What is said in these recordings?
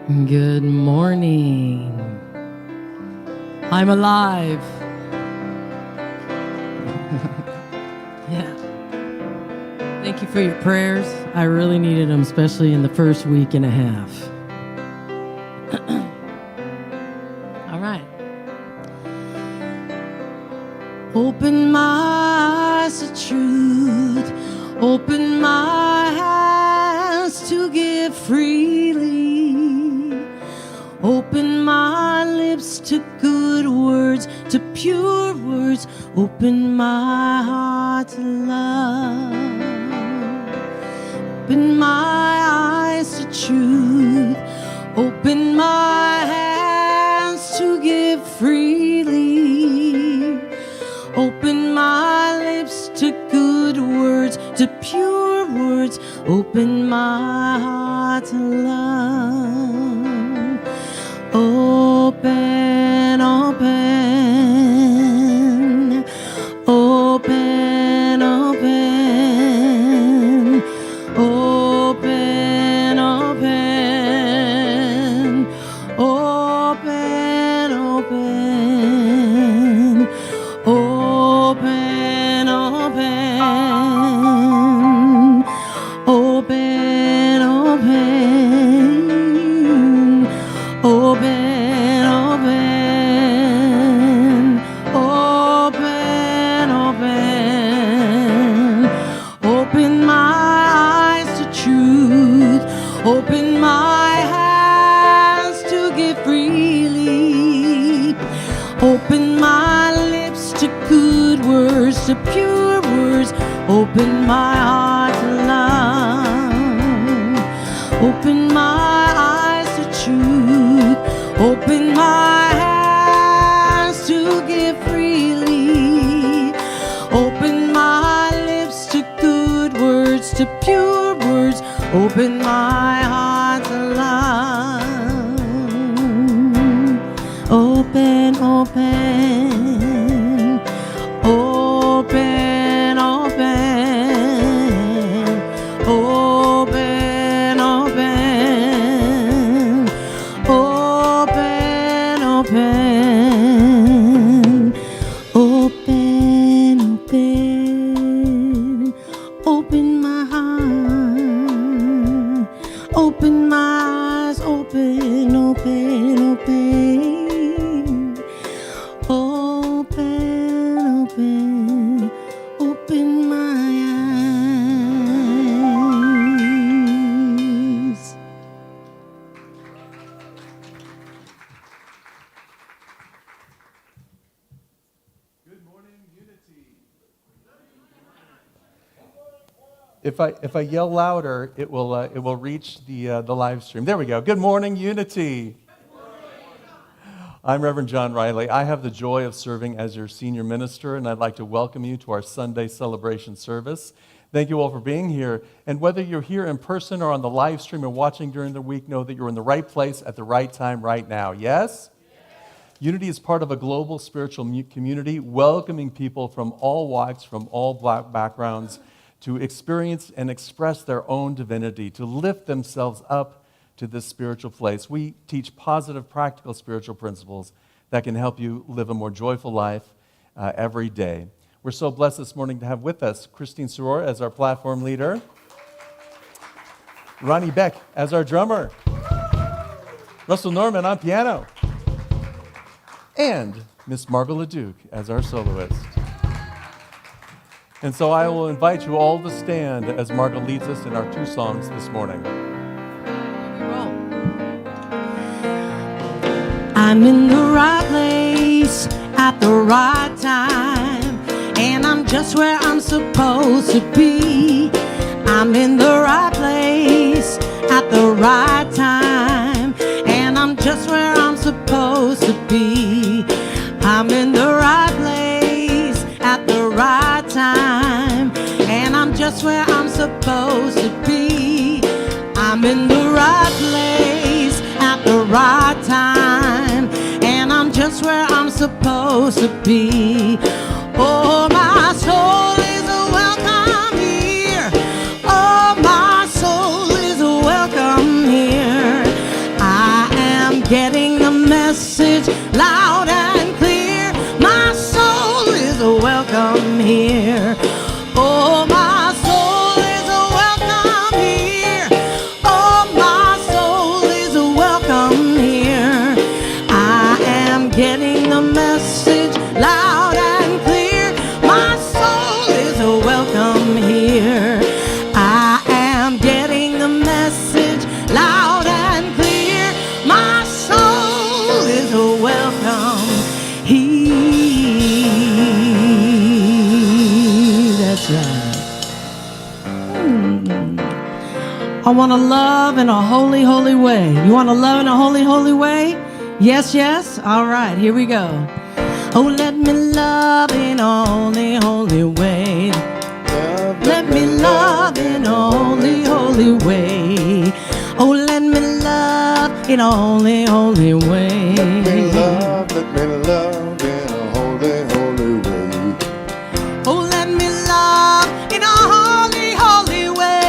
Good morning. I'm alive. Yeah. Thank you for your prayers. I really needed them, especially in the first week and a half. All right. Open my eyes to truth. Open my hands to give freely. Open my lips to good words, to pure words. Open my heart to love. Open my eyes to truth. Open my hands to give freely. Open my lips to good words, to pure words. Open my heart to love. Open, open, open, open, open, open, open, open, open, open, open, open, open, open, open, open my eyes to truth, open my hands to give freely, open my lips to good words, to pure words, open my heart to love, open my eyes to truth, open my hands to give freely, open my lips to good words, to pure words, open my heart to love. Open, open, open, open, open, open, open, open, open, open my heart, open my eyes, open, open, open, open, open, open my eyes. Good morning, Unity. If I yell louder, it will reach the live stream. There we go. Good morning, Unity. I'm Reverend John Riley. I have the joy of serving as your senior minister, and I'd like to welcome you to our Sunday celebration service. Thank you all for being here. And whether you're here in person or on the live stream or watching during the week, know that you're in the right place at the right time right now. Yes? Unity is part of a global spiritual community, welcoming people from all walks, from all backgrounds, to experience and express their own divinity, to lift themselves up to this spiritual place. We teach positive, practical spiritual principles that can help you live a more joyful life every day. We're so blessed this morning to have with us Christine Soror as our platform leader, Ronnie Beck as our drummer, Russell Norman on piano, and Miss Margot LeDuc as our soloist. And so I will invite you all to stand as Margot leads us in our two songs this morning. I'm in the right place at the right time, and I'm just where I'm supposed to be. I'm in the right place at the right time, and I'm just where I'm supposed to be. I'm in the right place at the right time, and I'm just where I'm supposed to be. I'm in the right place at the right time, and I'm just where I'm supposed to be. Oh, my soul is welcome here. Oh, my soul is welcome here. I am getting the message loud and clear. My soul is welcome here. I am getting the message loud and clear. My soul is welcome here. That's right. I want to love in a holy, holy way. You want to love in a holy, holy way? Yes, yes? All right, here we go. Oh, let me love in a holy, holy way. Let me love in a holy, holy way. Oh, let me love in a holy, holy way. Let me love in a holy, holy way. Oh, let me love in a holy, holy way.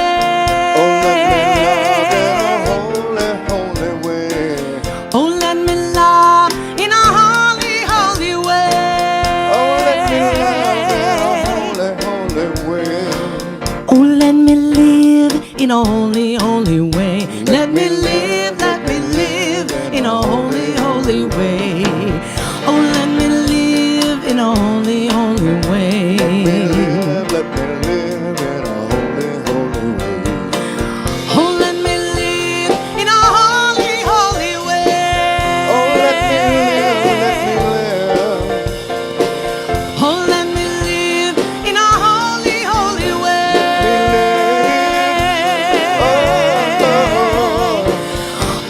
Oh, let me love in a holy, holy way. Oh, let me live in a holy, holy way. Let me live in a holy, holy way. Oh, let me live in a holy, holy way. Let me live in a holy, holy way. Oh, let me live in a holy, holy way. Oh, let me live. Oh, let me live in a holy, holy way.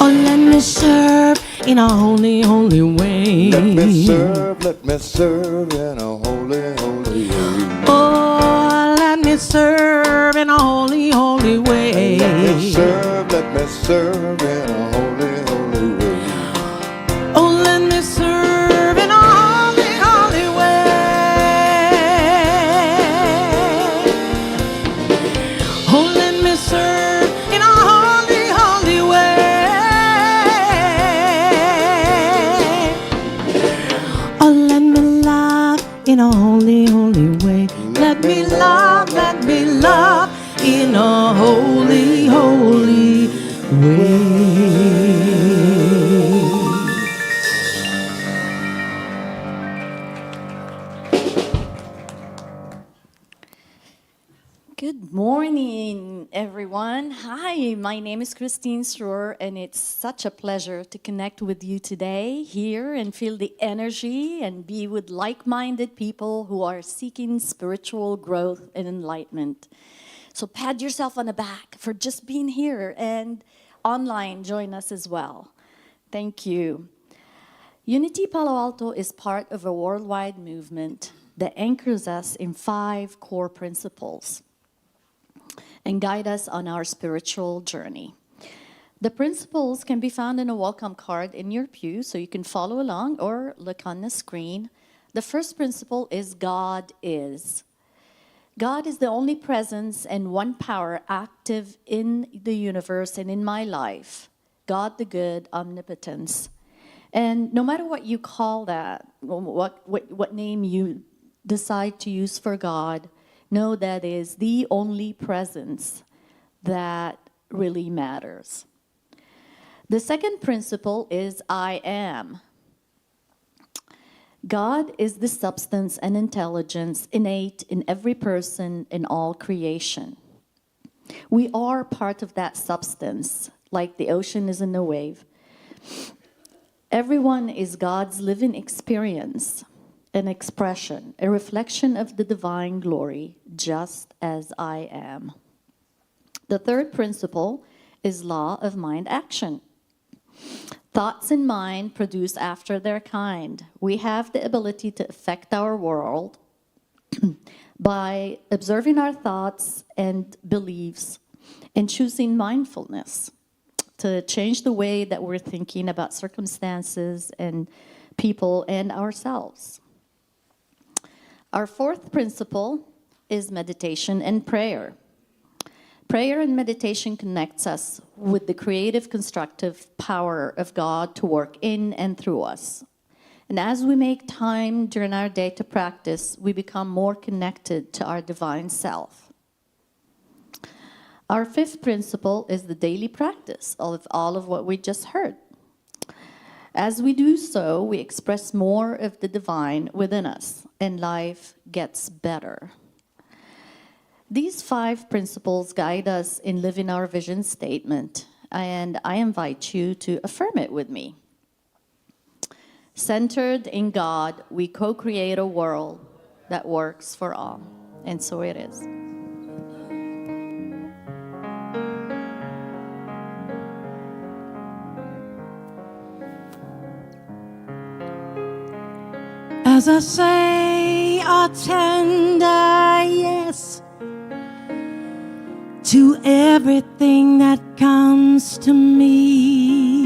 Oh, let me serve in a holy, holy way. Let me serve in a holy, holy way. Oh, let me serve in a holy, holy way. Let me serve in a holy, holy way. Oh, let me serve in a holy, holy way. Oh, let me serve in a holy, holy way. Oh, let me love in a holy, holy way. Let me love in a holy, holy way. Good morning, everyone. Hi, my name is Christine Sroor, and it's such a pleasure to connect with you today here and feel the energy and be with like-minded people who are seeking spiritual growth and enlightenment. So pat yourself on the back for just being here, and online, join us as well. Thank you. Unity Palo Alto is part of a worldwide movement that anchors us in 5 core principles and guide us on our spiritual journey. The principles can be found in a welcome card in your pew, so you can follow along or look on the screen. The first principle is God is. God is the only presence and one power active in the universe and in my life. God the good, omnipotence. And no matter what you call that, what name you decide to use for God, know that is the only presence that really matters. The second principle is I am. God is the substance and intelligence innate in every person in all creation. We are part of that substance, like the ocean is in the wave. Everyone is God's living experience, an expression, a reflection of the divine glory, just as I am. The third principle is law of mind action. Thoughts in mind produce after their kind. We have the ability to affect our world by observing our thoughts and beliefs and choosing mindfulness to change the way that we're thinking about circumstances and people and ourselves. Our fourth principle is meditation and prayer. Prayer and meditation connects us with the creative, constructive power of God to work in and through us. And as we make time during our day to practice, we become more connected to our divine self. Our fifth principle is the daily practice of all of what we just heard. As we do so, we express more of the divine within us, and life gets better. These 5 principles guide us in living our vision statement, and I invite you to affirm it with me. Centered in God, we co-create a world that works for all. And so it is. As I say a tender yes to everything that comes to me,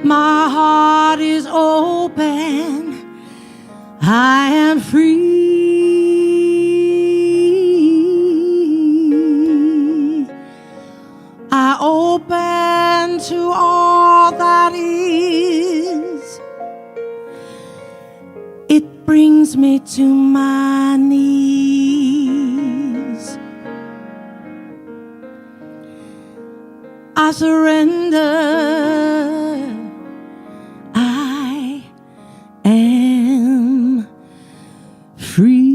my heart is open, I am free. I open to all that is. It brings me to my knees. I surrender. I am free.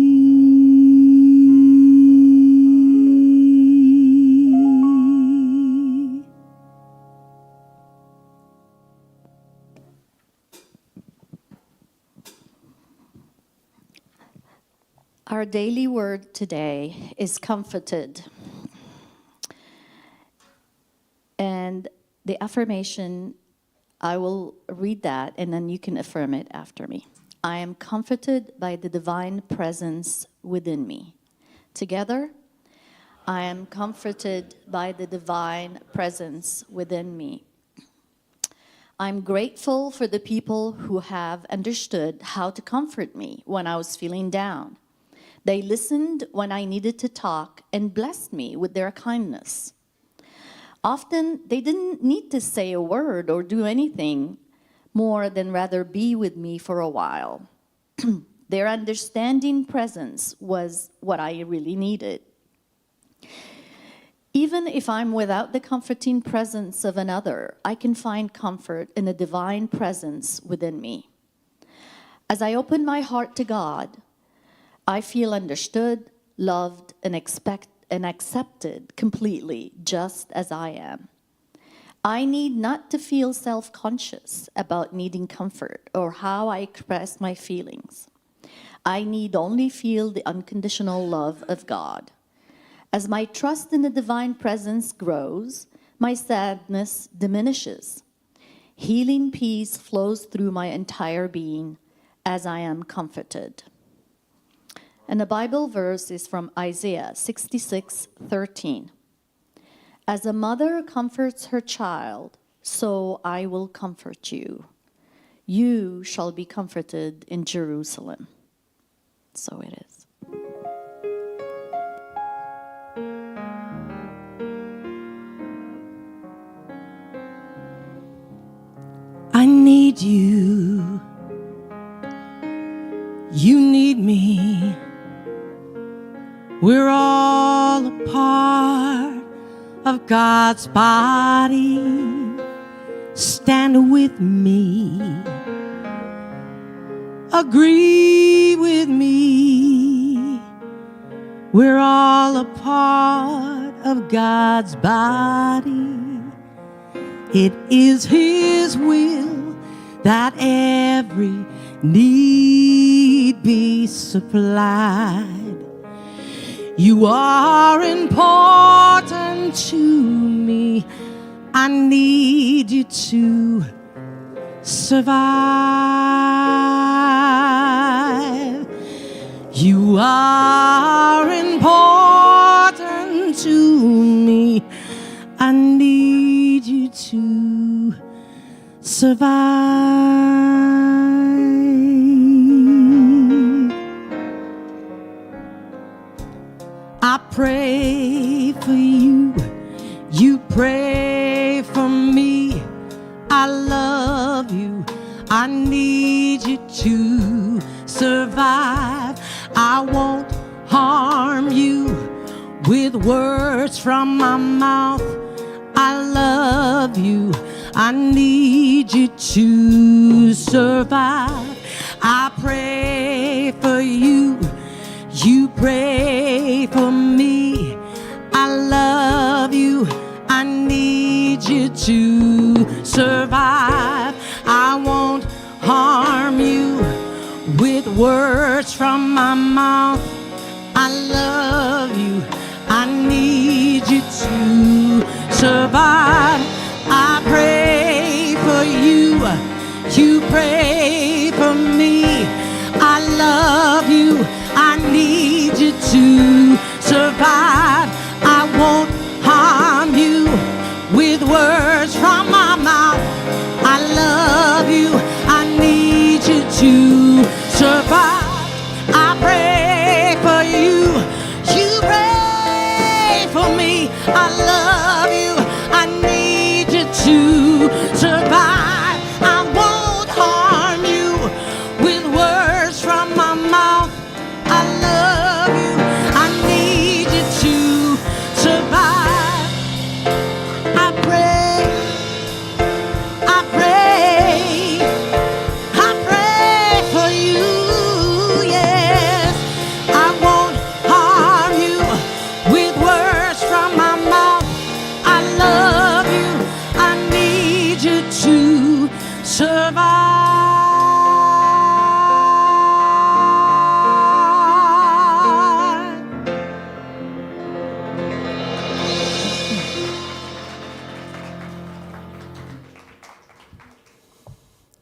Our daily word today is comforted. And the affirmation, I will read that and then you can affirm it after me. I am comforted by the divine presence within me. Together, I am comforted by the divine presence within me. I'm grateful for the people who have understood how to comfort me when I was feeling down. They listened when I needed to talk and blessed me with their kindness. Often, they didn't need to say a word or do anything more than rather be with me for a while. Their understanding presence was what I really needed. Even if I'm without the comforting presence of another, I can find comfort in a divine presence within me. As I open my heart to God, I feel understood, loved, and accepted completely, just as I am. I need not to feel self-conscious about needing comfort or how I express my feelings. I need only feel the unconditional love of God. As my trust in the divine presence grows, my sadness diminishes. Healing peace flows through my entire being as I am comforted. And the Bible verse is from Isaiah 66:13. As a mother comforts her child, so I will comfort you. You shall be comforted in Jerusalem. So it is. I need you. You need me. We're all a part of God's body. Stand with me. Agree with me. We're all a part of God's body. It is His will that every need be supplied. You are important to me. I need you to survive. You are important to me. I need you to survive. I pray for you. You pray for me. I love you. I need you to survive. I won't harm you with words from my mouth. I love you. I need you to survive. I pray for you, you pray for me. I love you, I need you to survive. I won't harm you with words from my mouth. I love you, I need you to survive. I pray for you, you pray for me. I love you, I need you to survive. I won't harm you with words from my mouth. I love you, I need you to survive. I pray for you, you pray for me. I love you, I need you to survive. I won't harm you with words from my mouth. I love you, I need you to survive. I pray, I pray, I pray for you, yes. I won't harm you with words from my mouth. I love you, I need you to survive.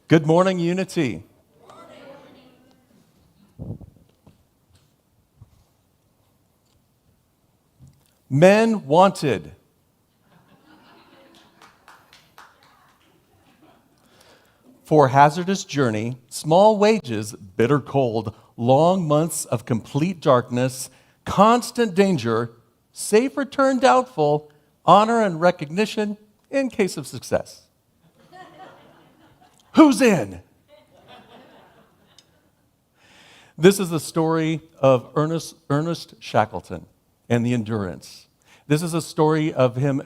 Good morning, Unity. Men wanted. For hazardous journey, small wages, bitter cold, long months of complete darkness, constant danger, safe return doubtful, honor and recognition in case of success. Who's in? This is the story of Ernest Shackleton and the Endurance. This is a story of him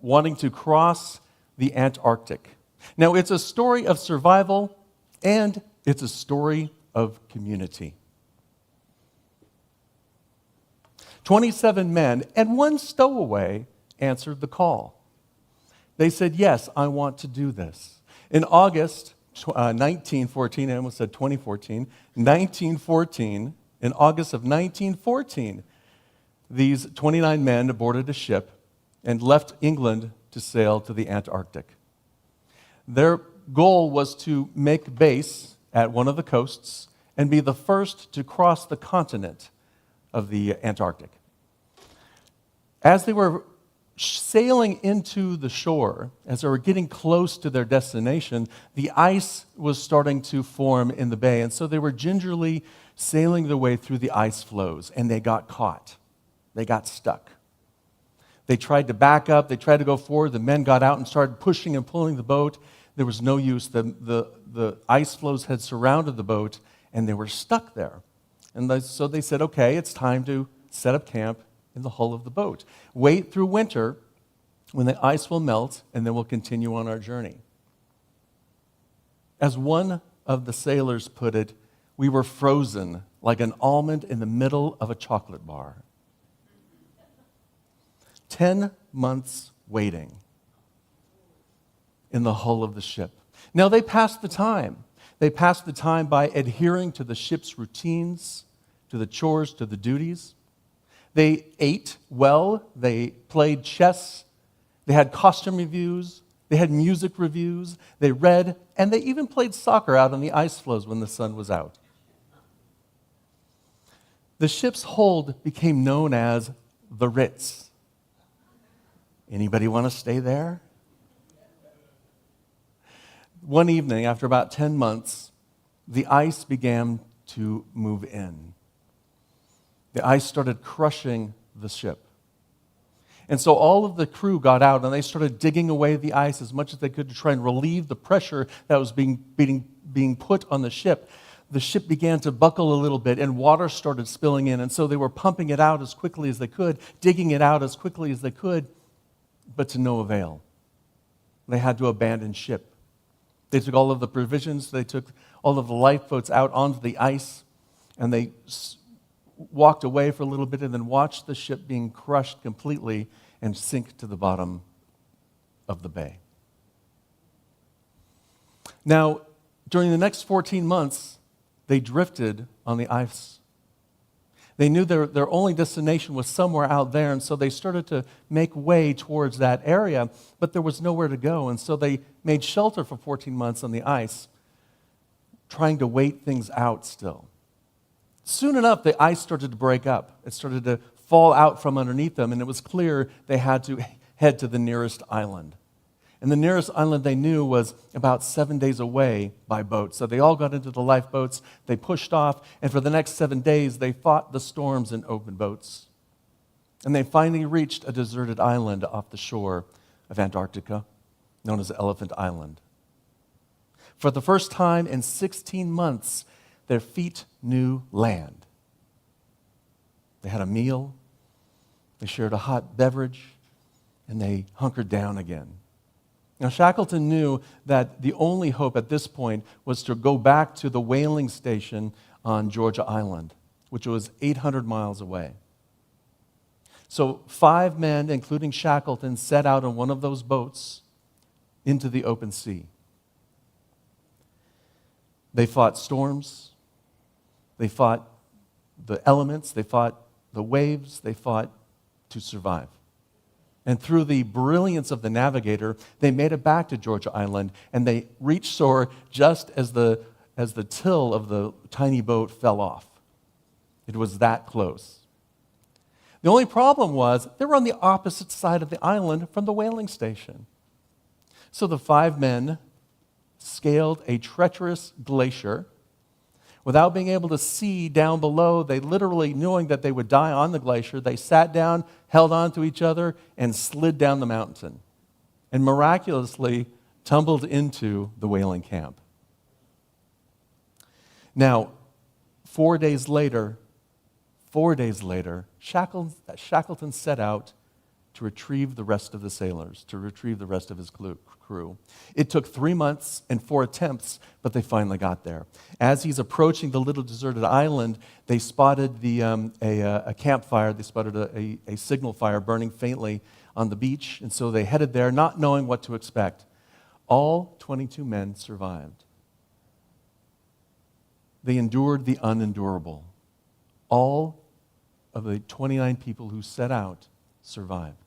wanting to cross the Antarctic. Now, it's a story of survival, and it's a story of community. 27 men and one stowaway answered the call. They said, yes, I want to do this. In August 1914, I almost said 2014, 1914, in August of 1914, these 29 men boarded a ship and left England to sail to the Antarctic. Their goal was to make base at one of the coasts and be the first to cross the continent of the Antarctic. As they were sailing into the shore, as they were getting close to their destination, the ice was starting to form in the bay, and so they were gingerly sailing their way through the ice floes, and they got caught. They got stuck. They tried to back up, they tried to go forward, the men got out and started pushing and pulling the boat. There was no use. The ice floes had surrounded the boat, and they were stuck there. And so they said, okay, it's time to set up camp in the hull of the boat. Wait through winter when the ice will melt, and then we'll continue on our journey. As one of the sailors put it, we were frozen like an almond in the middle of a chocolate bar. 10 months waiting in the hull of the ship. Now, they passed the time. They passed the time by adhering to the ship's routines, to the chores, to the duties. They ate well, they played chess, they had costume reviews, they had music reviews, they read, and they even played soccer out on the ice floes when the sun was out. The ship's hold became known as the Ritz. Anybody want to stay there? One evening, after about 10 months, the ice began to move in. The ice started crushing the ship. And so all of the crew got out and they started digging away the ice as much as they could to try and relieve the pressure that was being put on the ship. The ship began to buckle a little bit and water started spilling in. And so they were pumping it out as quickly as they could, digging it out as quickly as they could, but to no avail. They had to abandon ship. They took all of the provisions, they took all of the lifeboats out onto the ice, and they walked away for a little bit and then watched the ship being crushed completely and sink to the bottom of the bay. Now, during the next 14 months, they drifted on the ice. They knew their only destination was somewhere out there, and so they started to make way towards that area, but there was nowhere to go, and so they made shelter for 14 months on the ice, trying to wait things out still. Soon enough, the ice started to break up. It started to fall out from underneath them, and it was clear they had to head to the nearest island. And the nearest island they knew was about 7 days away by boat. So they all got into the lifeboats, they pushed off, and for the next 7 days, they fought the storms in open boats. And they finally reached a deserted island off the shore of Antarctica, known as Elephant Island. For the first time in 16 months, their feet knew land. They had a meal, they shared a hot beverage, and they hunkered down again. Now, Shackleton knew that the only hope at this point was to go back to the whaling station on Georgia Island, which was 800 miles away. So 5 men, including Shackleton, set out on one of those boats into the open sea. They fought storms, they fought the elements, they fought the waves, they fought to survive. And through the brilliance of the navigator, they made it back to Georgia Island, and they reached shore just as the till of the tiny boat fell off. It was that close. The only problem was they were on the opposite side of the island from the whaling station. So the 5 men scaled a treacherous glacier. Without being able to see down below, they literally, knowing that they would die on the glacier, they sat down, held on to each other, and slid down the mountain, and miraculously tumbled into the whaling camp. Now, 4 days later, Shackleton set out to retrieve the rest of the sailors, to retrieve the rest of his crew. It took 3 months and 4 attempts, but they finally got there. As he's approaching the little deserted island, they spotted a campfire. They spotted a signal fire burning faintly on the beach, and so they headed there, not knowing what to expect. All 22 men survived. They endured the unendurable. All of the 29 people who set out survived.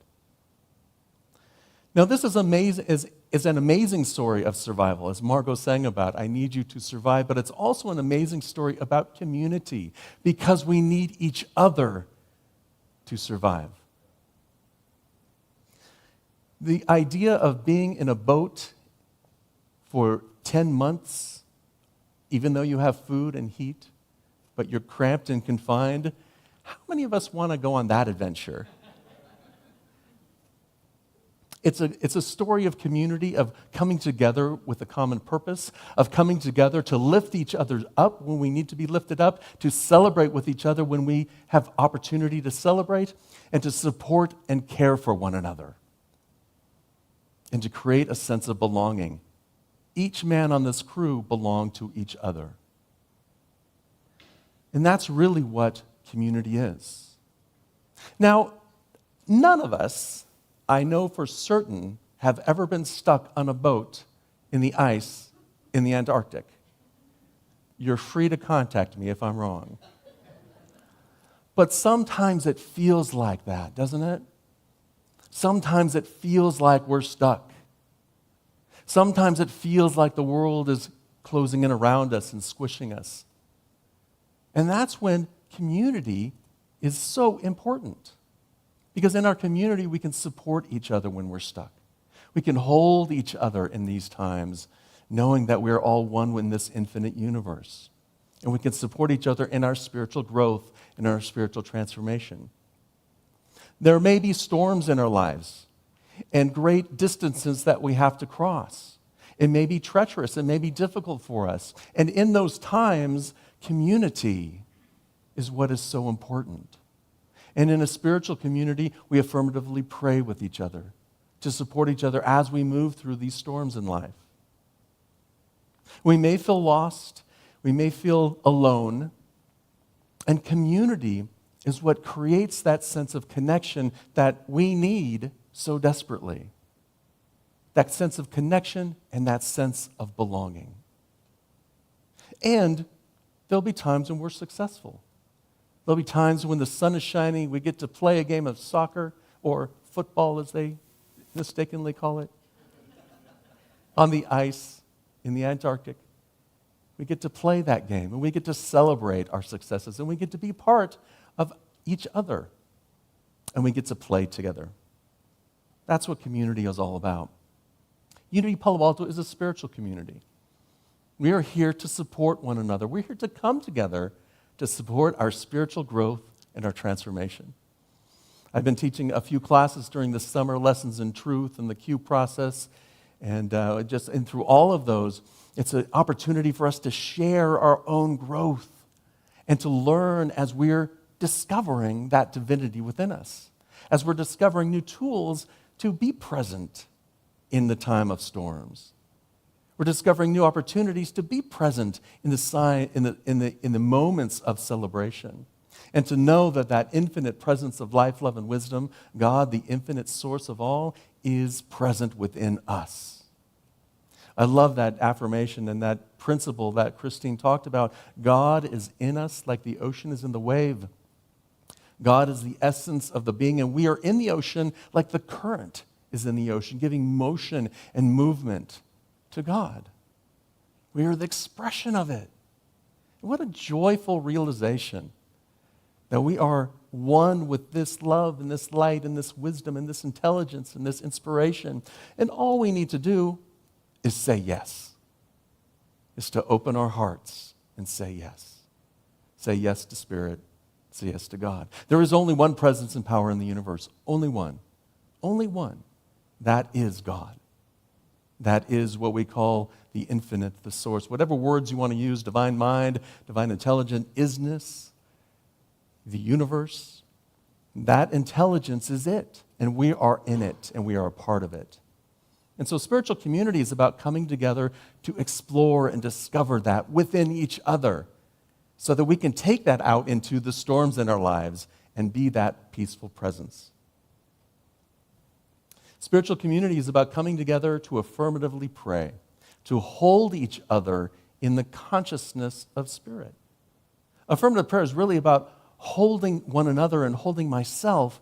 Now, this is an amazing story of survival, as Margot sang about, I need you to survive, but it's also an amazing story about community, because we need each other to survive. The idea of being in a boat for 10 months, even though you have food and heat, but you're cramped and confined, how many of us want to go on that adventure? It's a story of community, of coming together with a common purpose, of coming together to lift each other up when we need to be lifted up, to celebrate with each other when we have opportunity to celebrate, and to support and care for one another, and to create a sense of belonging. Each man on this crew belonged to each other. And that's really what community is. Now, none of us, I know for certain, have ever been stuck on a boat in the ice in the Antarctic. You're free to contact me if I'm wrong. But sometimes it feels like that, doesn't it? Sometimes it feels like we're stuck. Sometimes it feels like the world is closing in around us and squishing us. And that's when community is so important. Because in our community, we can support each other when we're stuck. We can hold each other in these times, knowing that we're all one in this infinite universe. And we can support each other in our spiritual growth and our spiritual transformation. There may be storms in our lives and great distances that we have to cross. It may be treacherous. It may be difficult for us. And in those times, community is what is so important. And in a spiritual community, we affirmatively pray with each other. to support each other as we move through these storms in life. We may feel lost, we may feel alone, and community is what creates that sense of connection that we need so desperately. That sense of connection and that sense of belonging. And there'll be times when we're successful. There'll be times when the sun is shining, we get to play a game of soccer or football, as they mistakenly call it, on the ice in the Antarctic. We get to play that game, and we get to celebrate our successes, and we get to be part of each other, and we get to play together. That's what community is all about. Unity Palo Alto is a spiritual community. We are here to support one another. We're here to come together to support our spiritual growth and our transformation. I've been teaching a few classes during the summer, Lessons in Truth and the Q process, and through all of those, it's an opportunity for us to share our own growth and to learn as we're discovering that divinity within us, as we're discovering new tools to be present in the time of storms. We're discovering new opportunities to be present in the moments of celebration, and to know that that infinite presence of life, love, and wisdom, God, the infinite source of all, is present within us. I love that affirmation and that principle that Christine talked about. God is in us like the ocean is in the wave. God is the essence of the being, and we are in the ocean like the current is in the ocean, giving motion and movement to God. We are the expression of it. What a joyful realization that we are one with this love and this light and this wisdom and this intelligence and this inspiration. And all we need to do is say yes, is to open our hearts and say yes. Say yes to Spirit, say yes to God. There is only one presence and power in the universe, only one. Only one. That is God. That is what we call the infinite, the source. Whatever words you want to use, divine mind, divine intelligence, isness, the universe, that intelligence is it. And we are in it, and we are a part of it. And so spiritual community is about coming together to explore and discover that within each other so that we can take that out into the storms in our lives and be that peaceful presence. Spiritual community is about coming together to affirmatively pray, to hold each other in the consciousness of Spirit. Affirmative prayer is really about holding one another and holding myself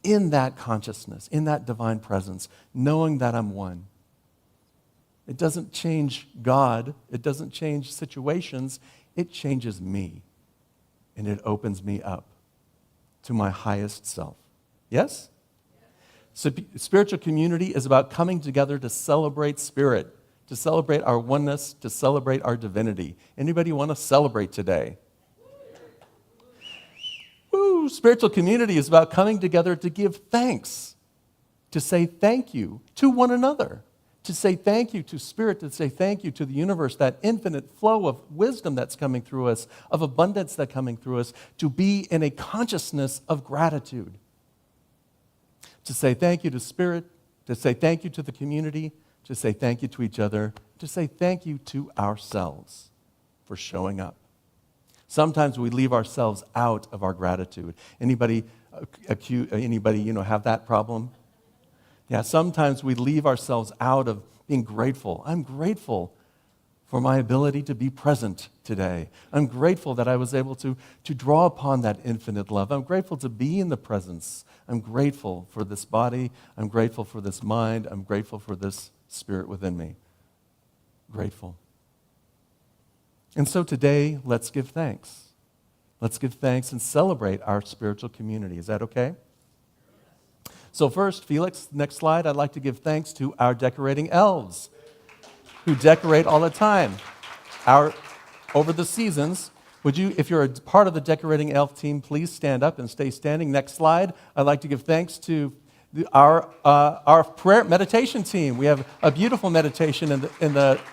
in that consciousness, in that divine presence, knowing that I'm one. It doesn't change God. It doesn't change situations. It changes me, and it opens me up to my highest self. Yes? So spiritual community is about coming together to celebrate Spirit, to celebrate our oneness, to celebrate our divinity. Anybody want to celebrate today? Woo! Spiritual community is about coming together to give thanks, to say thank you to one another, to say thank you to Spirit, to say thank you to the universe, that infinite flow of wisdom that's coming through us, of abundance that's coming through us, to be in a consciousness of gratitude. To say thank you to Spirit, to say thank you to the community, to say thank you to each other, to say thank you to ourselves for showing up. Sometimes we leave ourselves out of our gratitude. Anybody have that problem? Yeah, sometimes we leave ourselves out of being grateful. I'm grateful for my ability to be present today. I'm grateful that I was able to draw upon that infinite love. I'm grateful to be in the presence. I'm grateful for this body. I'm grateful for this mind. I'm grateful for this Spirit within me. Grateful. And so today, let's give thanks. Let's give thanks and celebrate our spiritual community. Is that okay? So first, Felix, next slide, I'd like to give thanks to our decorating elves who decorate all the time. Over the seasons, would you, if you're a part of the decorating elf team, please stand up and stay standing. Next slide, I'd like to give thanks to our prayer meditation team. We have a beautiful meditation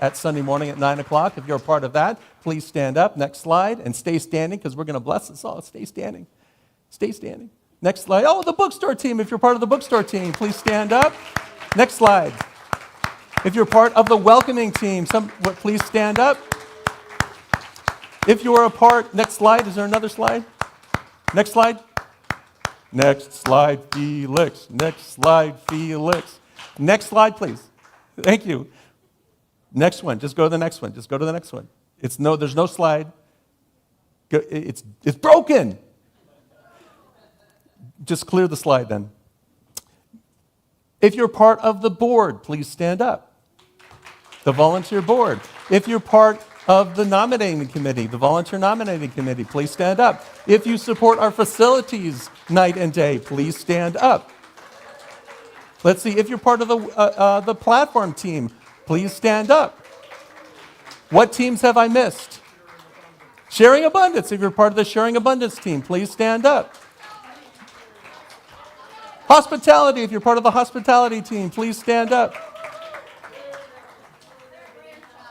at Sunday morning at 9 o'clock. If you're a part of that, please stand up. Next slide, and stay standing because we're going to bless us all. Stay standing. Stay standing. Next slide. Oh, the bookstore team. If you're part of the bookstore team, please stand up. Next slide. If you're part of the welcoming team, please stand up. If you are a part, next slide. Is there another slide? Next slide. Next slide, Felix. Next slide, Felix. Next slide, please. Thank you. Next one. Just go to the next one. Just go to the next one. There's no slide. It's broken. Just clear the slide then. If you're part of the board, please stand up. The volunteer board. If you're part of the nominating committee, the volunteer nominating committee, please stand up. If you support our facilities night and day, please stand up. Let's see, if you're part of the platform team, please stand up. What teams have I missed? Sharing Abundance. If you're part of the Sharing Abundance team, please stand up. Hospitality. If you're part of the hospitality team, please stand up.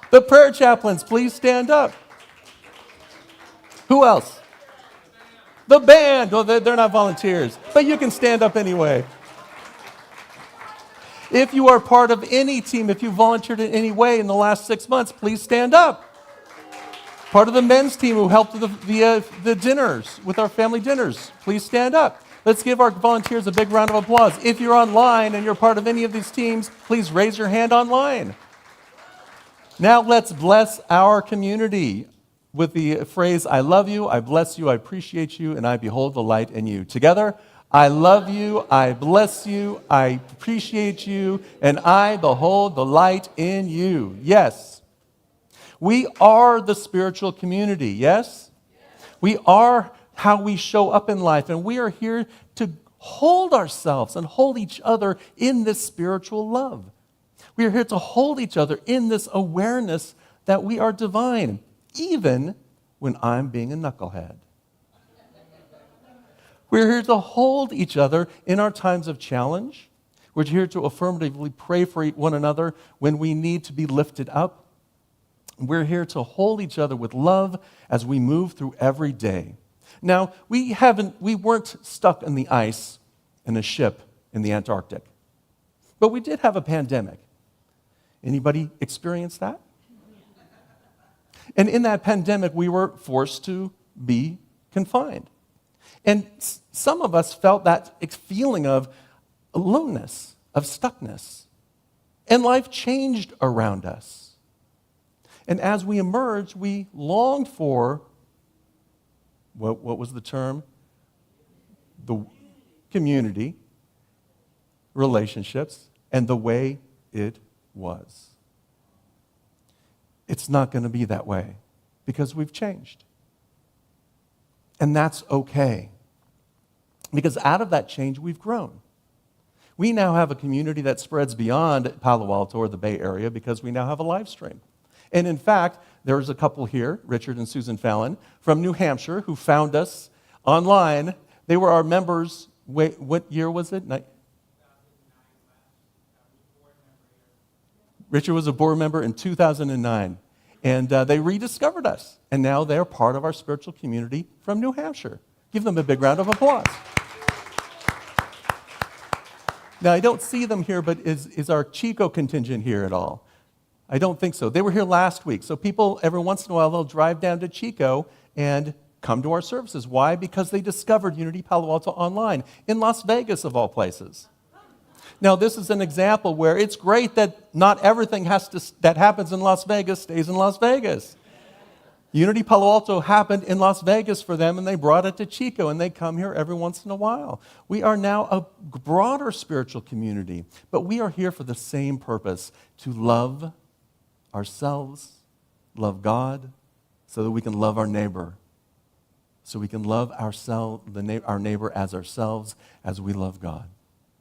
The prayer chaplains, please stand up. Who else? The band. Well, they're not volunteers, but you can stand up anyway. If you are part of any team, if you volunteered in any way in the last 6 months, please stand up. Part of the men's team who helped with the dinners, with our family dinners, please stand up. Let's give our volunteers a big round of applause. If you're online and you're part of any of these teams, please raise your hand online. Now let's bless our community with the phrase, I love you, I bless you, I appreciate you, and I behold the light in you. Together, I love you, I bless you, I appreciate you, and I behold the light in you. Yes. We are the spiritual community, yes? We are how we show up in life, and we are here to hold ourselves and hold each other in this spiritual love. We are here to hold each other in this awareness that we are divine, even when I'm being a knucklehead. We're here to hold each other in our times of challenge. We're here to affirmatively pray for one another when we need to be lifted up. We're here to hold each other with love as we move through every day. Now, we weren't stuck in the ice in a ship in the Antarctic, but we did have a pandemic. Anybody experience that? And in that pandemic, we were forced to be confined. And some of us felt that feeling of aloneness, of stuckness. And life changed around us. And as we emerged, we longed for, what was the term? The community, relationships, and the way it was. It's not going to be that way because we've changed. And that's okay. Because out of that change, we've grown. We now have a community that spreads beyond Palo Alto or the Bay Area because we now have a live stream. And in fact, there's a couple here, Richard and Susan Fallon, from New Hampshire, who found us online. They were our members. Wait, what year was it? Richard was a board member in 2009. And they rediscovered us. And now they're part of our spiritual community from New Hampshire. Give them a big round of applause. Now, I don't see them here, but is our Chico contingent here at all? I don't think so. They were here last week. So people, every once in a while, they'll drive down to Chico and come to our services. Why? Because they discovered Unity Palo Alto online in Las Vegas, of all places. Now, this is an example where it's great that not everything that happens in Las Vegas stays in Las Vegas. Unity Palo Alto happened in Las Vegas for them, and they brought it to Chico, and they come here every once in a while. We are now a broader spiritual community, but we are here for the same purpose, to love ourselves, love God, so that we can love our neighbor, so we can love our neighbor as ourselves, as we love God.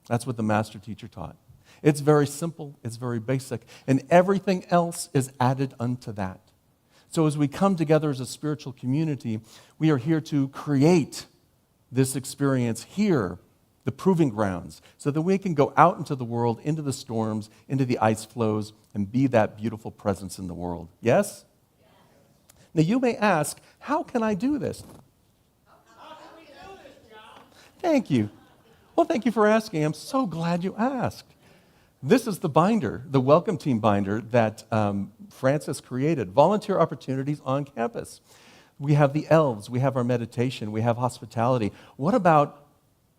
That's what the master teacher taught. It's very simple, it's very basic, and everything else is added unto that. So as we come together as a spiritual community, we are here to create this experience here, the proving grounds, so that we can go out into the world, into the storms, into the ice flows, and be that beautiful presence in the world. Yes? Now you may ask, how can I do this? How can we do this, John? Thank you. Well, thank you for asking. I'm so glad you asked. This is the binder, the welcome team binder that Francis created. Volunteer opportunities on campus. We have the elves, we have our meditation, we have hospitality. What about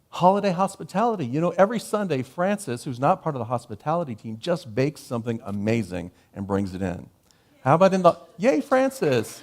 holiday hospitality? You know, every Sunday, Francis, who's not part of the hospitality team, just bakes something amazing and brings it in. How about yay, Francis!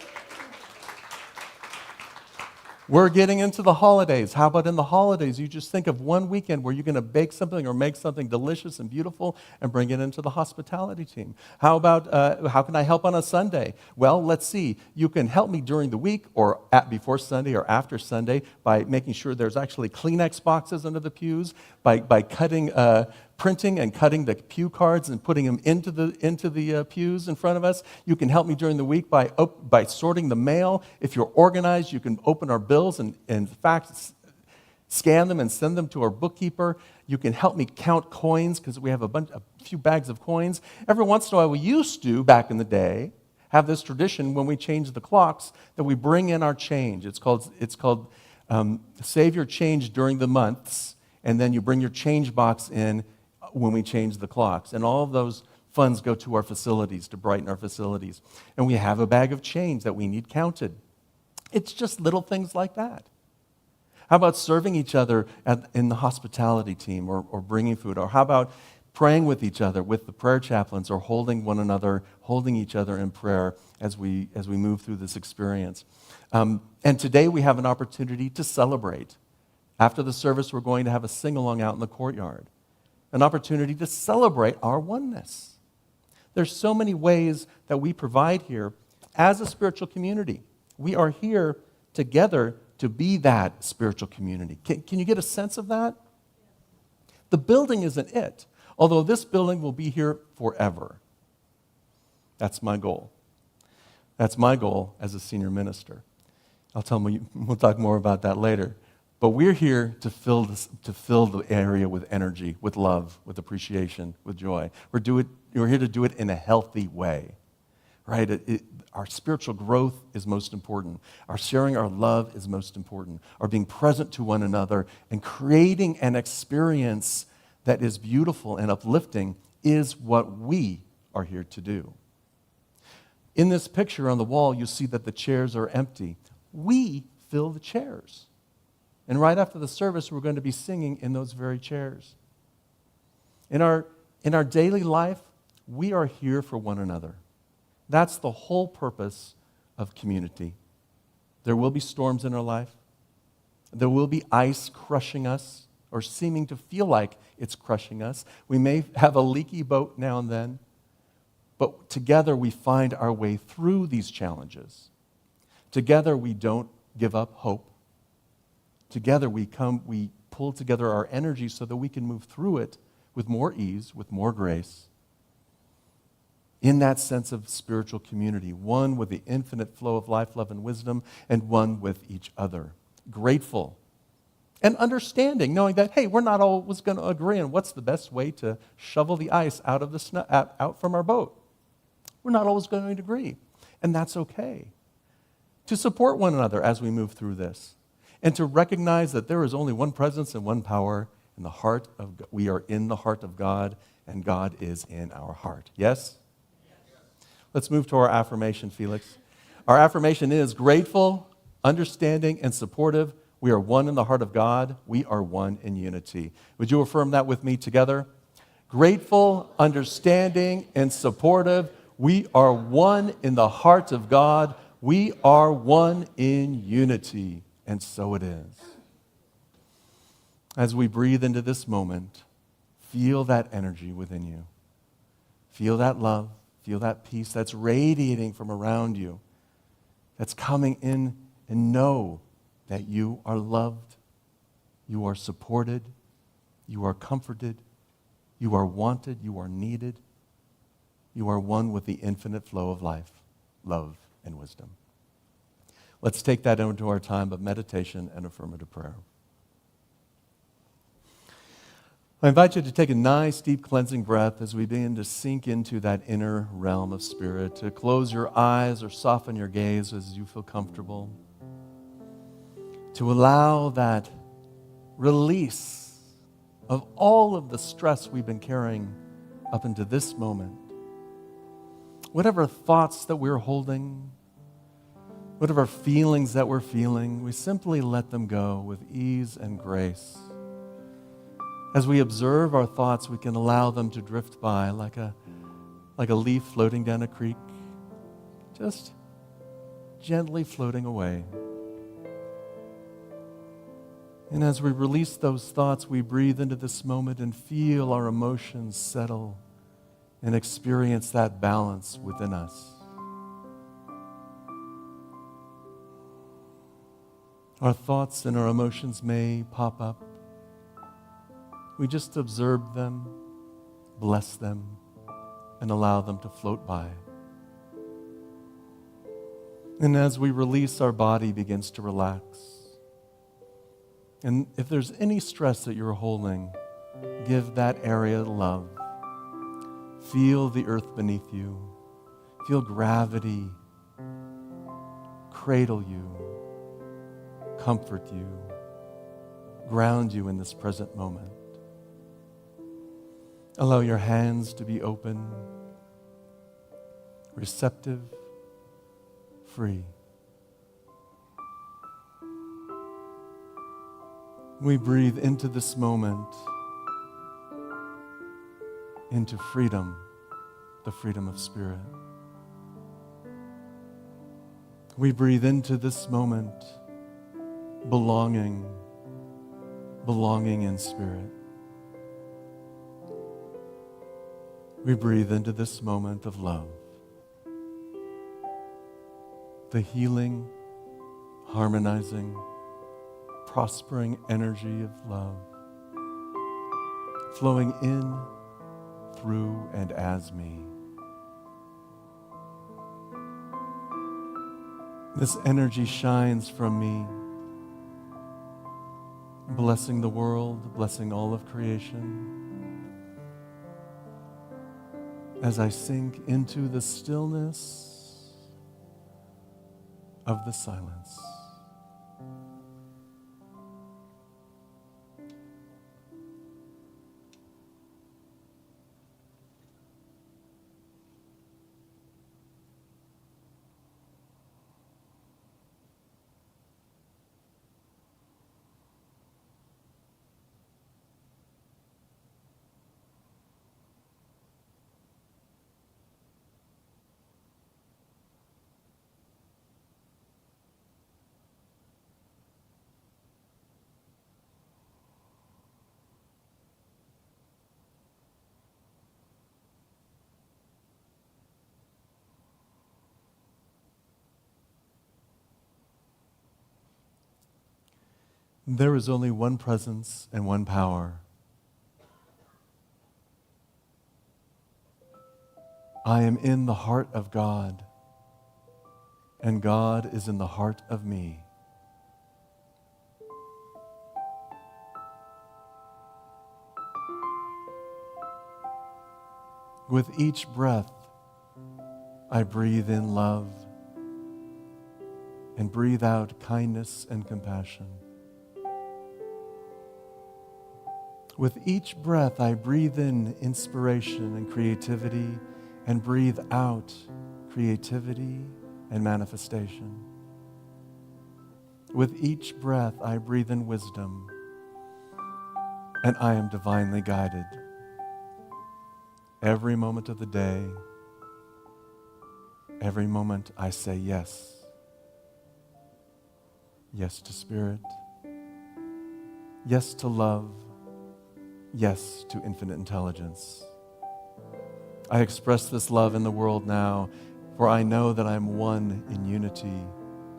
We're getting into the holidays. How about in the holidays? You just think of one weekend where you're going to bake something or make something delicious and beautiful and bring it into the hospitality team. How about, how can I help on a Sunday? Well, let's see. You can help me during the week or before Sunday or after Sunday by making sure there's actually Kleenex boxes under the pews, by printing and cutting the pew cards and putting them into the pews in front of us. You can help me during the week by sorting the mail. If you're organized, you can open our bills and in fact, scan them and send them to our bookkeeper. You can help me count coins because we have a few bags of coins. Every once in a while, we used to, back in the day, have this tradition when we change the clocks that we bring in our change. It's called save your change during the months, and then you bring your change box in when we change the clocks. And all of those funds go to our facilities, to brighten our facilities. And we have a bag of change that we need counted. It's just little things like that. How about serving each other in the hospitality team or bringing food? Or how about praying with each other with the prayer chaplains or holding each other in prayer as we move through this experience? And today we have an opportunity to celebrate. After the service, we're going to have a sing-along out in the courtyard. An opportunity to celebrate our oneness. There's so many ways that we provide here as a spiritual community. We are here together to be that spiritual community. Can you get a sense of that? The building isn't it, although this building will be here forever. That's my goal. That's my goal as a senior minister. We'll talk more about that later. But we're here to fill the area with energy, with love, with appreciation, with joy. We're here to do it in a healthy way, right? Our spiritual growth is most important. Our sharing our love is most important. Our being present to one another and creating an experience that is beautiful and uplifting is what we are here to do. In this picture on the wall, you see that the chairs are empty. We fill the chairs. And right after the service, we're going to be singing in those very chairs. In our daily life, we are here for one another. That's the whole purpose of community. There will be storms in our life. There will be ice crushing us or seeming to feel like it's crushing us. We may have a leaky boat now and then, but together we find our way through these challenges. Together we don't give up hope. Together we pull together our energy so that we can move through it with more ease, with more grace. In that sense of spiritual community, one with the infinite flow of life, love, and wisdom, and one with each other. Grateful and understanding, knowing that, hey, we're not always going to agree on what's the best way to shovel the ice out of the snow, out from our boat. We're not always going to agree, and that's okay. To support one another as we move through this. And to recognize that there is only one presence and one power in the heart of God. We are in the heart of God, and God is in our heart. Yes? Let's move to our affirmation, Felix. Our affirmation is grateful, understanding, and supportive. We are one in the heart of God. We are one in unity. Would you affirm that with me together? Grateful, understanding, and supportive. We are one in the heart of God. We are one in unity. And so it is. As we breathe into this moment, feel that energy within you. Feel that love. Feel that peace that's radiating from around you. That's coming in, and know that you are loved. You are supported. You are comforted. You are wanted. You are needed. You are one with the infinite flow of life, love, and wisdom. Let's take that into our time of meditation and affirmative prayer. I invite you to take a nice, deep, cleansing breath as we begin to sink into that inner realm of spirit, to close your eyes or soften your gaze as you feel comfortable, to allow that release of all of the stress we've been carrying up into this moment. Whatever thoughts that we're holding, whatever feelings that we're feeling, we simply let them go with ease and grace. As we observe our thoughts, we can allow them to drift by like a leaf floating down a creek, just gently floating away. And as we release those thoughts, we breathe into this moment and feel our emotions settle and experience that balance within us. Our thoughts and our emotions may pop up. We just observe them, bless them, and allow them to float by. And as we release, our body begins to relax. And if there's any stress that you're holding, give that area love. Feel the earth beneath you. Feel gravity cradle you, comfort you, ground you in this present moment. Allow your hands to be open, receptive, free. We breathe into this moment, into freedom, the freedom of spirit. We breathe into this moment, belonging in spirit. We breathe into this moment of love, the healing, harmonizing, prospering energy of love, flowing in, through, and as me. This energy shines from me, blessing the world, blessing all of creation, as I sink into the stillness of the silence. There is only one presence and one power. I am in the heart of God, and God is in the heart of me. With each breath, I breathe in love and breathe out kindness and compassion. With each breath, I breathe in inspiration and creativity and breathe out creativity and manifestation. With each breath, I breathe in wisdom, and I am divinely guided. Every moment of the day, every moment I say yes. Yes to spirit. Yes to love. Yes to infinite intelligence. I express this love in the world now, for I know that I am one in unity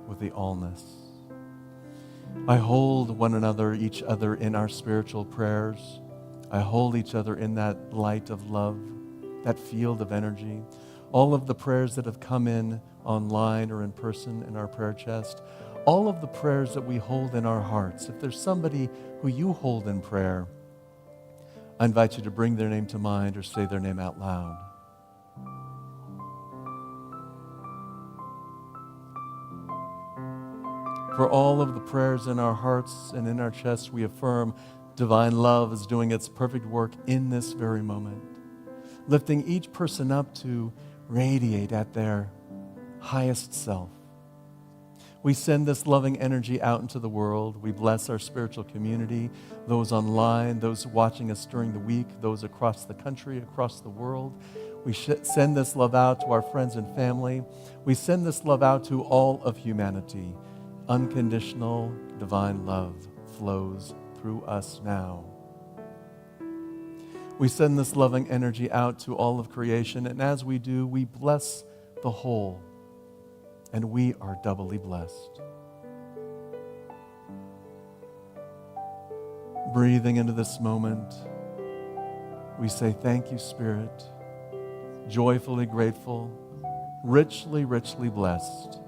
with the allness. I hold one another, each other in our spiritual prayers. I hold each other in that light of love, that field of energy. All of the prayers that have come in online or in person in our prayer chest, all of the prayers that we hold in our hearts. If there's somebody who you hold in prayer, I invite you to bring their name to mind or say their name out loud. For all of the prayers in our hearts and in our chests, we affirm divine love is doing its perfect work in this very moment. lifting each person up to radiate at their highest self. We send this loving energy out into the world. We bless our spiritual community, those online, those watching us during the week, those across the country, across the world. We send this love out to our friends and family. We send this love out to all of humanity. Unconditional divine love flows through us now. We send this loving energy out to all of creation, and as we do, we bless the whole, and we are doubly blessed. Breathing into this moment, we say, thank you, Spirit, joyfully grateful, richly, richly blessed,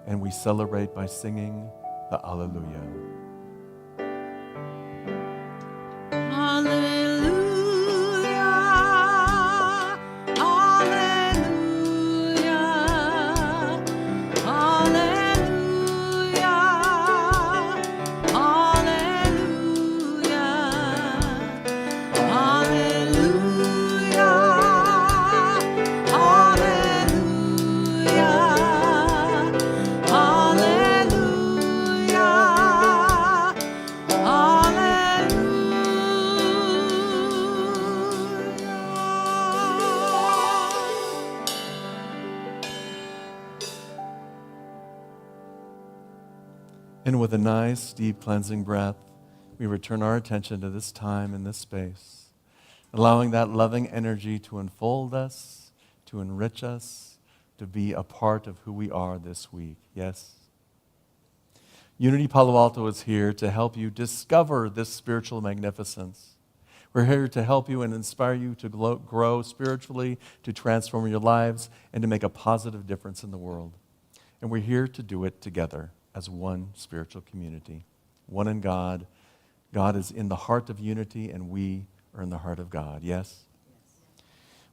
and we celebrate by singing the Alleluia. And with a nice, deep, cleansing breath, we return our attention to this time and this space, allowing that loving energy to enfold us, to enrich us, to be a part of who we are this week. Yes? Unity Palo Alto is here to help you discover this spiritual magnificence. We're here to help you and inspire you to grow spiritually, to transform your lives, and to make a positive difference in the world. And we're here to do it together as one spiritual community, one in God. God is in the heart of unity, and we are in the heart of God. Yes?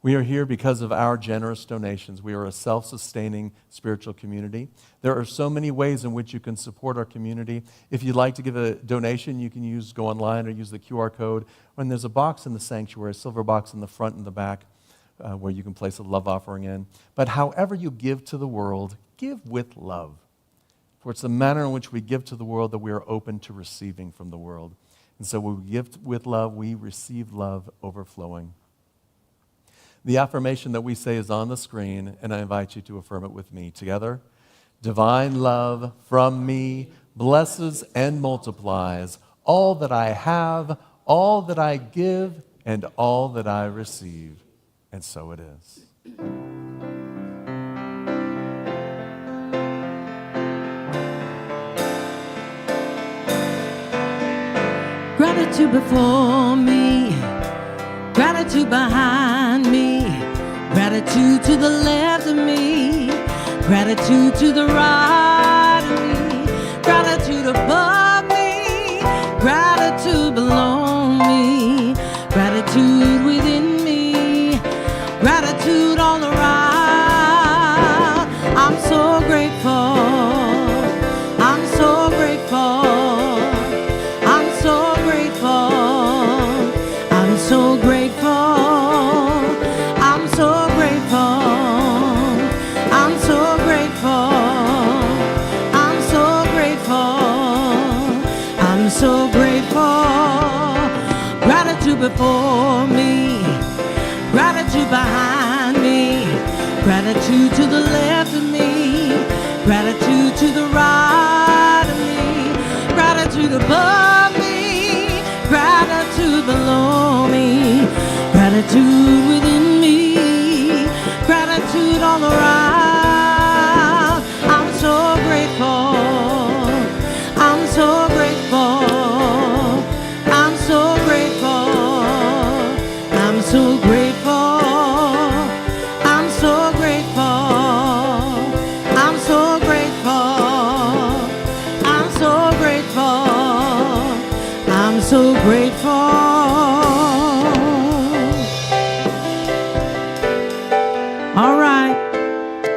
We are here because of our generous donations. We are a self-sustaining spiritual community. There are so many ways in which you can support our community. If you'd like to give a donation, you can go online or use the QR code. And there's a box in the sanctuary, a silver box in the front and the back, where you can place a love offering in. But however you give to the world, give with love. For it's the manner in which we give to the world that we are open to receiving from the world. And so when we give with love, we receive love overflowing. The affirmation that we say is on the screen, and I invite you to affirm it with me together. Divine love from me blesses and multiplies all that I have, all that I give, and all that I receive. And so it is. Gratitude before me, gratitude behind me, gratitude to the left of me, gratitude to the right of me, gratitude above me, gratitude below me, gratitude within me, gratitude all around. I'm so grateful, I'm so grateful. So grateful, I'm so grateful, I'm so grateful, I'm so grateful, I'm so grateful. Gratitude before me, gratitude behind me, gratitude to the left of me, gratitude to the right of me, gratitude above me, gratitude below me, gratitude within me, gratitude all around. I'm so grateful, I'm so grateful, I'm so grateful, I'm so grateful, I'm so grateful, I'm so grateful, I'm so grateful, I'm so grateful. All right,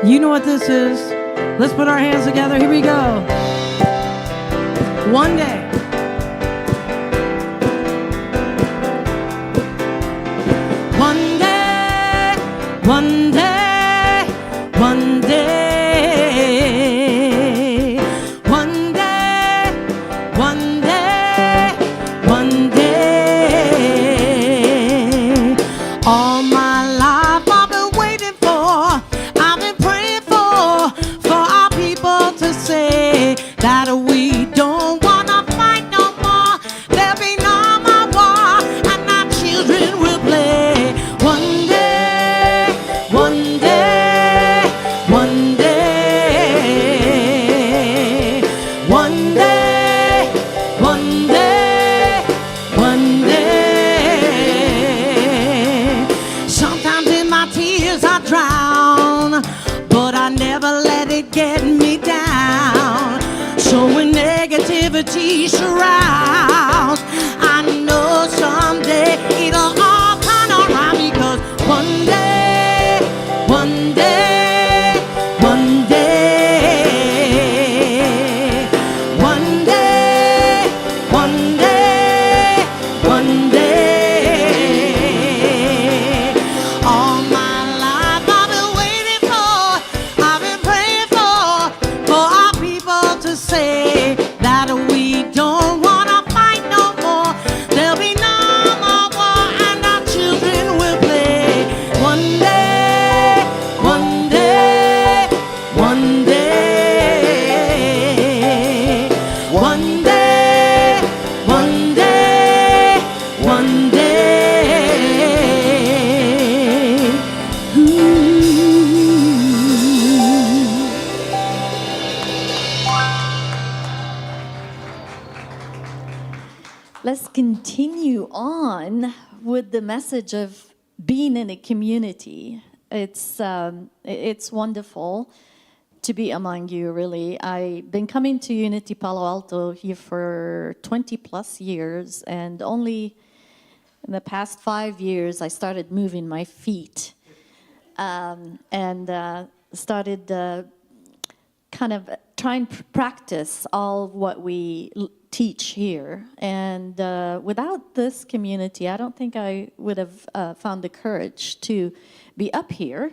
you know what this is. Let's put our hands together. Here we go. One day, one day get me down. So when negativity surrounds, I know someday it'll all turn around, because one day, one day, one day, one day, one day, one day. All my life I've been waiting for, I've been praying for our people to say that we don't wanna fight no more. There'll be no more war and our children will play. One day, one day, one day, one day, one day, one day. Ooh. Let's continue on with the message of being in a community. It's wonderful to be among you, really. I've been coming to Unity Palo Alto here for 20 plus years, and only in the past 5 years I started moving my feet and started kind of trying to practice all of what we teach here. And without this community, I don't think I would have found the courage to be up here.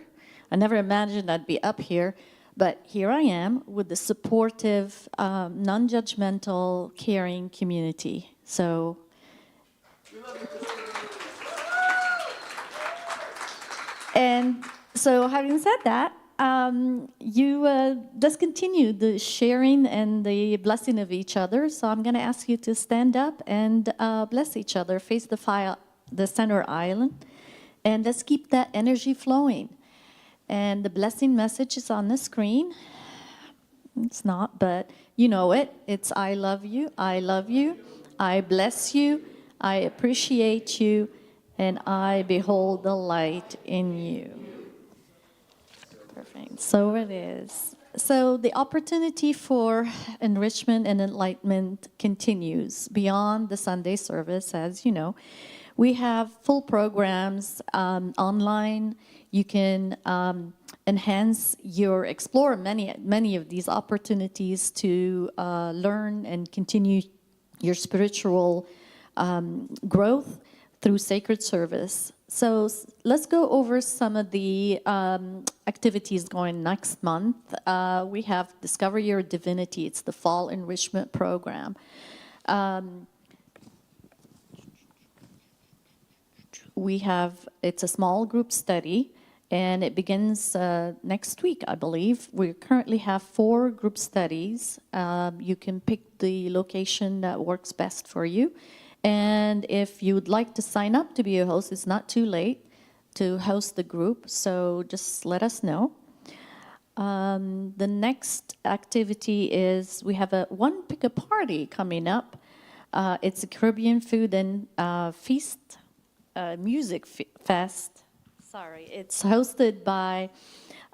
I never imagined I'd be up here, but here I am with the supportive, non-judgmental, caring community. So. And so, having said that, you just continue the sharing and the blessing of each other. So I'm going to ask you to stand up and bless each other, face the center island, and let's keep that energy flowing. And the blessing message is on the screen. It's not, but you know it. It's I love you, I love you, I bless you, I appreciate you, and I behold the light in you. Perfect. So it is. So the opportunity for enrichment and enlightenment continues beyond the Sunday service, as you know. We have full programs online. You can explore many of these opportunities to learn and continue your spiritual growth through sacred service. So let's go over some of the activities going next month. We have Discover Your Divinity. It's the fall enrichment program. It's a small group study, and it begins next week, I believe. We currently have 4 group studies. You can pick the location that works best for you. And if you would like to sign up to be a host, it's not too late to host the group, so just let us know. The next activity is we have a One Pick a Party coming up. It's a Caribbean food and feast, music fest. Sorry, it's hosted by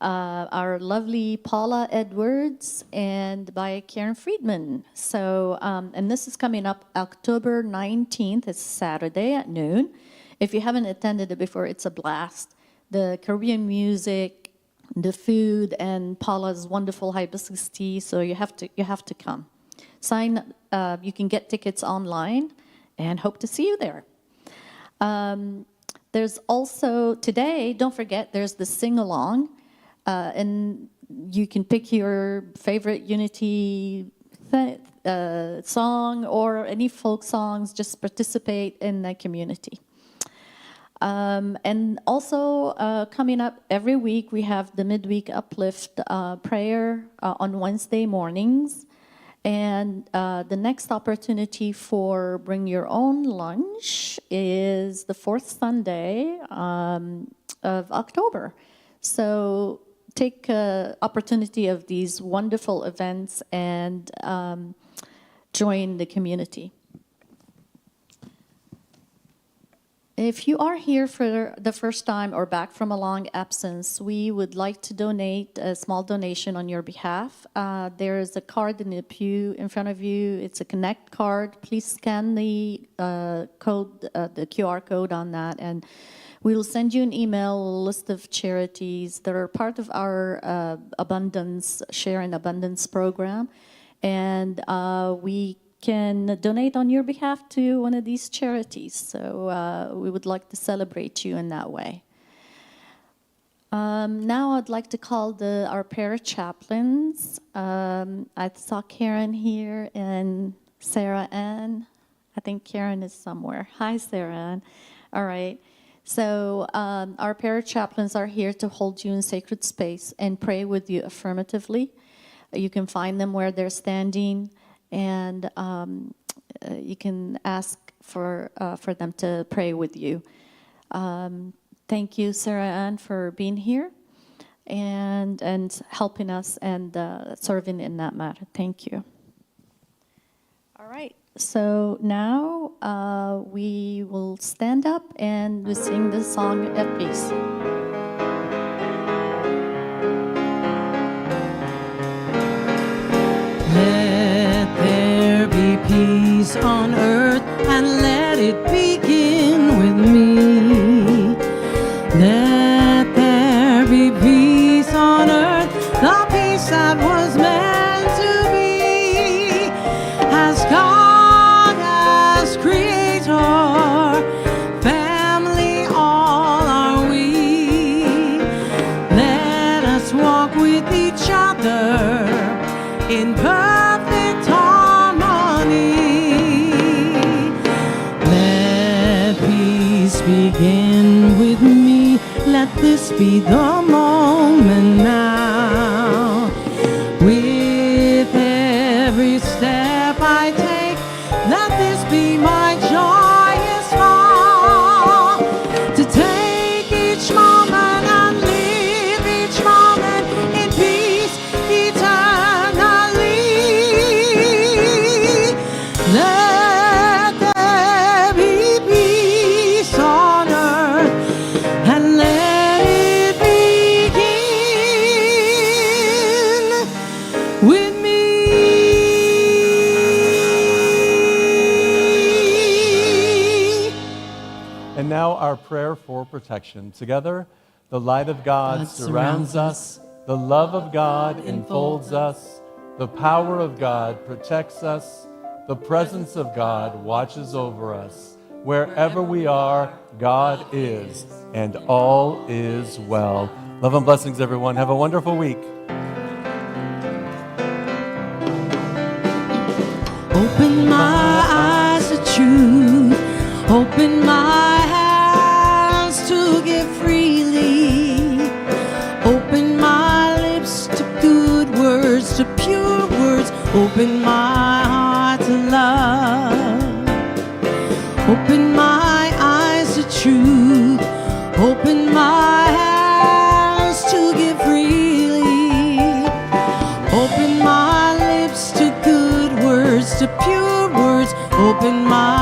our lovely Paula Edwards and by Karen Friedman. So, and this is coming up October 19th. It's Saturday at noon. If you haven't attended it before, it's a blast. The Caribbean music, the food, and Paula's wonderful hibiscus tea. So you have to come. You can get tickets online, and hope to see you there. There's also today. Don't forget, there's the sing along. And you can pick your favorite Unity song or any folk songs. Just participate in the community. And also coming up every week, we have the midweek uplift prayer on Wednesday mornings. And the next opportunity for Bring Your Own Lunch is the 4th Sunday of October. So take opportunity of these wonderful events and join the community. If you are here for the first time or back from a long absence, we would like to donate a small donation on your behalf. There is a card in the pew in front of you. It's a Connect card. Please scan the code, the QR code on that, and we will send you an email, a list of charities that are part of our Share in Abundance program, and we can donate on your behalf to one of these charities. So we would like to celebrate you in that way. Now I'd like to call our prayer chaplains. I saw Karen here and Sarah Ann. I think Karen is somewhere. Hi, Sarah Ann. All right. So our prayer chaplains are here to hold you in sacred space and pray with you affirmatively. You can find them where they're standing, and you can ask for them to pray with you. Thank you, Sarah Ann, for being here and helping us and serving in that matter. Thank you. All right. So now we will stand up and we sing the song of peace. Let there be peace on earth, and let it begin with me. Let there be peace on earth, the peace that was meant to be. As God, as Creator, family all are we. Let us walk with each other in perfect harmony. Let peace begin with me. Let this be the moment now. With every step I take, let this be my joyous vow. To take each moment and live each moment in peace eternally. Let there be peace on earth, and let it begin with me. And now our prayer for protection. Together, the light of God surrounds us, the love of God enfolds us, the power of God protects us, the presence of God watches over us. Wherever we are, God is, and all is well. Love and blessings, everyone. Have a wonderful week. Open my eyes to truth. Open my hands to give freely. Open my lips to good words, to pure words. Open my heart to love. Open my eyes to truth. Open my hands to give freely. Open my lips to good words, to pure words. Open my